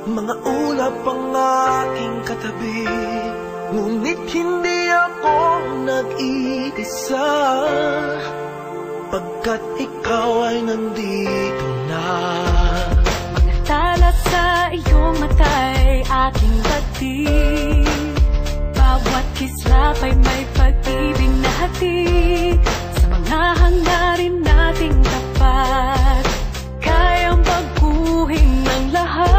Mga ulap ang aking katabi, ngunit hindi ako nag-iisa, pagkat ikaw ay nandito na. Mga tala sa iyong mata'y aking batid, bawat kislap ay may pag-ibig na hatid. Sa mga hangarin nating tapat, kayang baguhin ng lahat.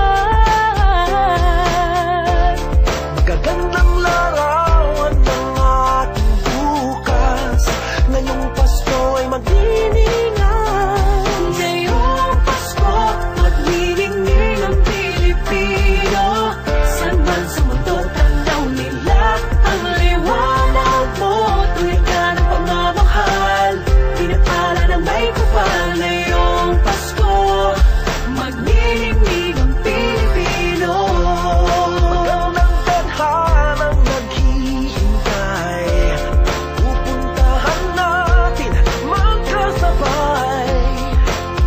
Magagandang larawan ng ating bukas, ngayong Pasko ay magniningay. Ngayong Pasko, magniningning ang Pilipino. Saan man sa mundo, tanaw nila ang liwanag mo. Tuwid ka ng pagmamahal, pinapala ng may kapal. Ngayong Pasko, magniningning ang Pilipino. Magandang tadhanang naghihintay, pupuntahan natin magkasabay.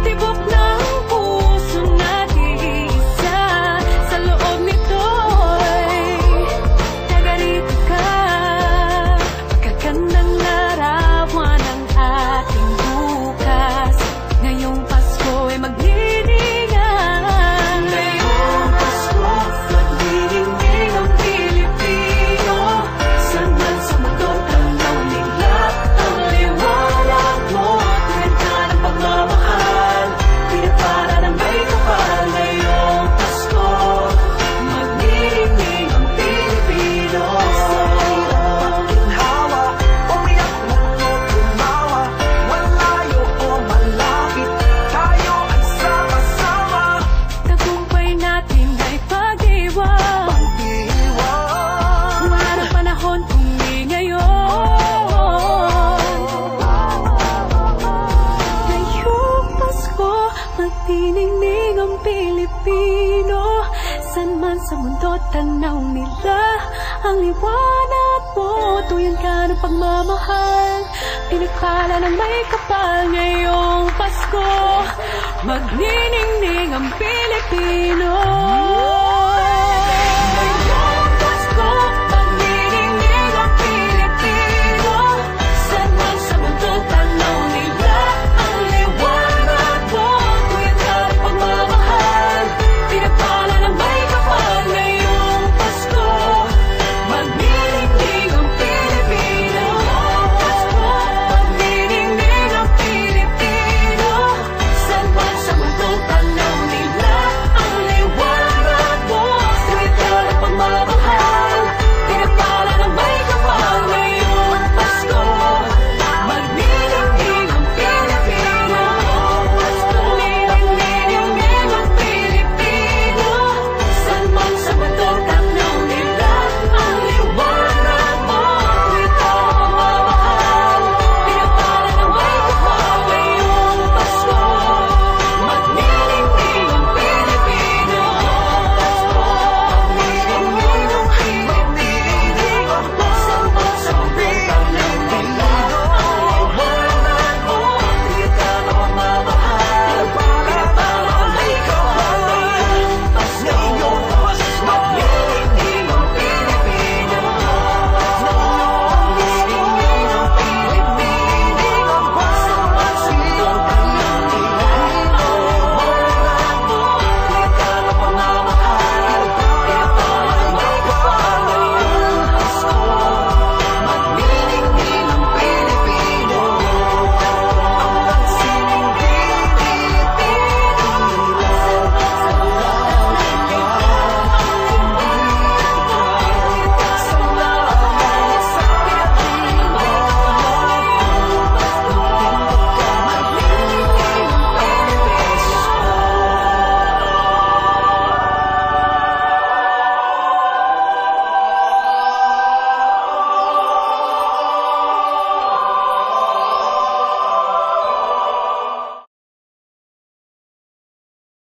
Tibok ng puso natin isa, sa loob nito'y tagarito ka. Magagandang larawan ng ating bukas, ngayong Pasko ay magniningay. Ngayong Pasko, magniningning ang Pilipino. Saan man sa mundo, tanaw nila ang liwanag mo. Tuwid ka ng pagmamahal, pinapara ng may kapal. Ngayong Pasko, magniningning ang Pilipino. Ginhawa, umiyak man o tumawa, malayo o malapit, tayo ay sama-sama. Tagumpay natin ay pag-iwan, Pag-iwan, wala na panahon kung di ngayon. Ngayong Pasko, magniningning ang Pilipino. Saan man sa mundo, tanaw nila ang liwanag mo. Tuyan ka ng pagmamahal, pinagpala ng may kapal. Ngayong Pasko, magniningning ang Pilipino.